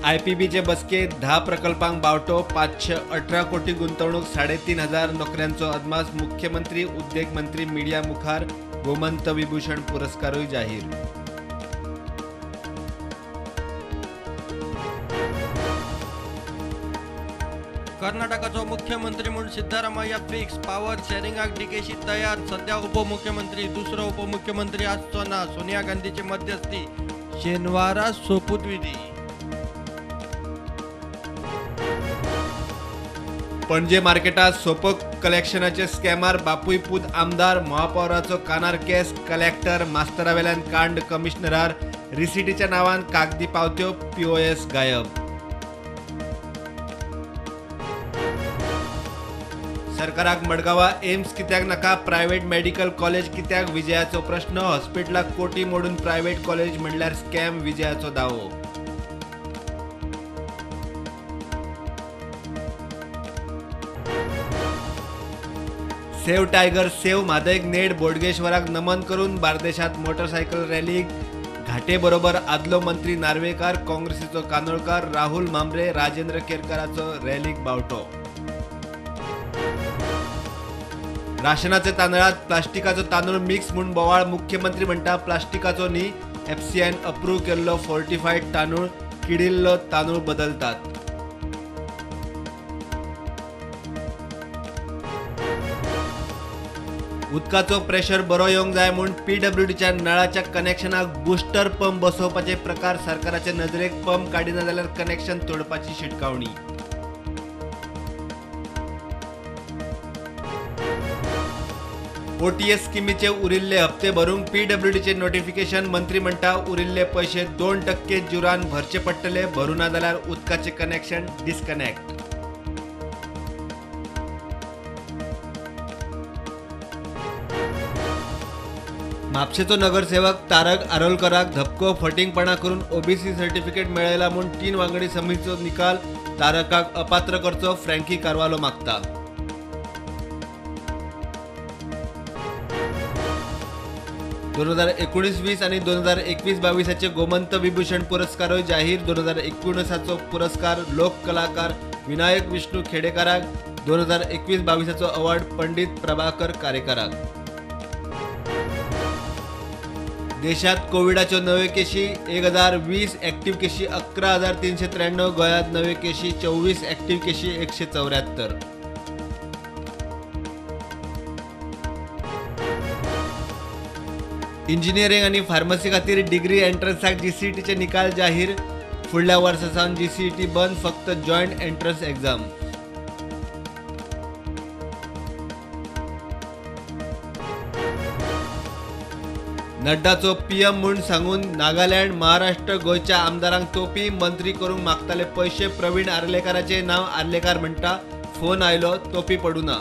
IPBचे बसके 10 प्रकल्पांक बावटो 518 कोटी गुंतवणूक 3,500 नोकऱ्यांचो अदमास मुख्यमंत्री उद्योग मंत्री मीडिया मुखार गोमंत विभूषण पुरस्कारूय जाहीर कर्नाटकाचो मुख्यमंत्री म्हणून सिद्धरामय्या फिक्स पॉवर शेअरिंगाक डीकेशी तयार सध्या उपमुख्यमंत्री दुसरो उपमुख्यमंत्री आसचो ना सोनिया गांधीची मध्यस्थी शेनवारा सोपूत विधी पणजे मार्केटात सोपो कलेक्शनाचे स्कॅमर बापूय पूत आमदार महापौराचो कानार केस कलेक्टर मास्तरावेल्यान कांड कमिशनरार रिसिटीच्या नावान कागदी पावत्यो POS गायब सरकाराक मडगांवा एम्स कित्याक नाका प्रायव्हेट मेडिकल कॉलेज कित्याक विजयाचो प्रश्न हॉस्पिटलाक कोटी मोडून प्रायव्हेट कॉलेज म्हणल्यार स्कॅम विजयाचो दावो सेव टायगर सेव म्हादयक नेड बोडगेश्वराक नमन करून बार्देशात मोटरसायकल रॅलीक घाटे बरोबर आदलो मंत्री नार्वेकार काँग्रेसीचो कानोळकार राहुल मांबरे राजेंद्र केरकराचो रॅलीक बावटो राशनाचे तांदळात प्लास्टिकाचो तांदूळ मिक्स म्हणून बोवाळ मुख्यमंत्री म्हणटा प्लास्टिकाचो न्ही FCIन अप्रूव्ह केल्लो फोर्टिफाईड तांदूळ किडिल्लो तांदूळ बदलतात उदकाचो प्रेशर बरो येवंक जाय म्हूण PWDच्या नळाच्या कनेक्शनाक बुस्टर पंप बसोवपाचे प्रकार सरकाराचे नदरेक पंप काडिना जाल्यार कनेक्शन तोडपाची शिटकावणी OTS स्किमीचे उरिल्ले हप्ते भरूंक PWDचे नोटिफिकेशन मंत्री म्हणटा उरिल्ले पैसे 2% जुरान भरचे पडटले भरू ना जाल्यार उदकाचे कनेक्शन डिस्कनेक्ट म्हापशेचो नगरसेवक तारक आरोलकराक धपको फटिंगपणा करून OBC सर्टिफिकेट मेळयला म्हूण 3 वांगडी समितीचो निकाल तारकाक अपात्र करचो फ्रँकी कारवालो मागता 2019-20 आणि 2021-22 गोमंत विभूषण पुरस्कारूय जाहीर 2019 पुरस्कार लोक कलाकार विनायक विष्णू खेडेकाराक 2021-22 अवॉर्ड पंडित प्रभाकर कारेकाराक देशात कोविडाच्यो नव्यो केशी 1020 ॲक्टिव्ह केशी 11,393 गोंयांत नव्यो केशी 24 ॲक्टिव्ह केशी 174 इंजिनियरिंग आणि फार्मसी खातीर डिग्री एंट्रन्साक GCETचे निकाल जाहीर फुडल्या वर्सासावन GCET बंद फक्त जॉयंट एंट्रन्स एग्जाम नड्डाचो PM म्हूण सांगून नागालँड महाराष्ट्र गोंयच्या आमदारांक तोपी मंत्री करूंक मागताले पैसे प्रवीण आर्लेकाराचे नाव आर्लेकार म्हणटा फोन आयलो तोपी पडूना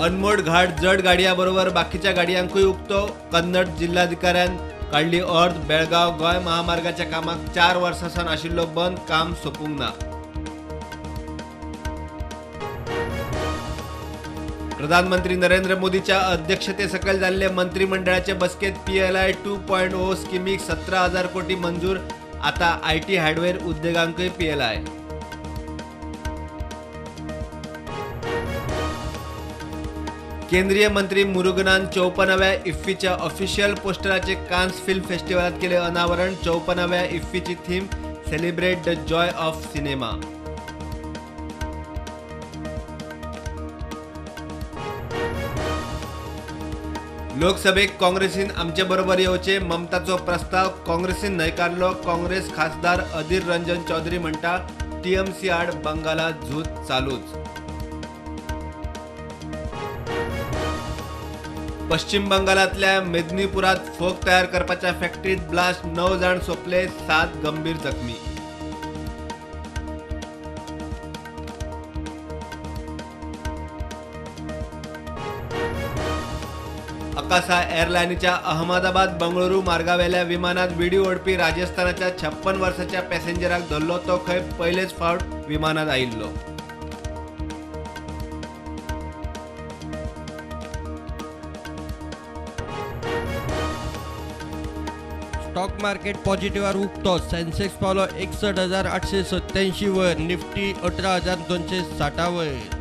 अनमोड घाट जड गाडया बरोबर बाकीच्या गाडयांकूय उक्तो कन्नड जिल्हाधिकाऱ्यान काढली अर्द बेळगाव गोंय महामार्गाच्या कामाक 4 वर्सांसावन आशिल्लो बंद काम सोपूंक ना प्रधानमंत्री नरेंद्र मोदीच्या अध्यक्षते सकयल जाल्ले मंत्रिमंडळाचे बसकेत PLI 2.0 स्किमीक 17,000 कोटी मंजूर आता IT हार्डवेअर उद्योगांकय PLI केंद्रीय मंत्री मुरुगनान 54व्या इफ्फीच्या ऑफिशियल पोस्टराचे कान्स फिल्म फेस्टिवलात केले अनावरण 54व्या इफ्फीची theme celebrate the joy of cinema लोकसभेक काँग्रेसीन आमचे बरोबर येवचे ममताचो प्रस्ताव काँग्रेसीन न्हयकारलो काँग्रेस खासदार अधीर रंजन चौधरी म्हणटा TMC आड बंगालात झूज चालूच पश्चिम बंगालातल्या मेदिनीपुरात फोक तयार करपाच्या फॅक्टरीत ब्लास्ट 9 जाण सोपले 7 गंभीर जखमी अकासा एअरलाईनच्या अहमदाबाद बंगळुरू मार्गावेल्या विमानात विडी ओडपी राजस्थानाच्या 56 वर्षाच्या पॅसेंजराक धरलो तो खंय पयलेच फावट विमानात आयिल्लो स्टॉक मार्केट पॉझिटिव्हवर उठतो. सेन्सेक्स पावलो 61,887 वर, निफ्टी 18,260 वर.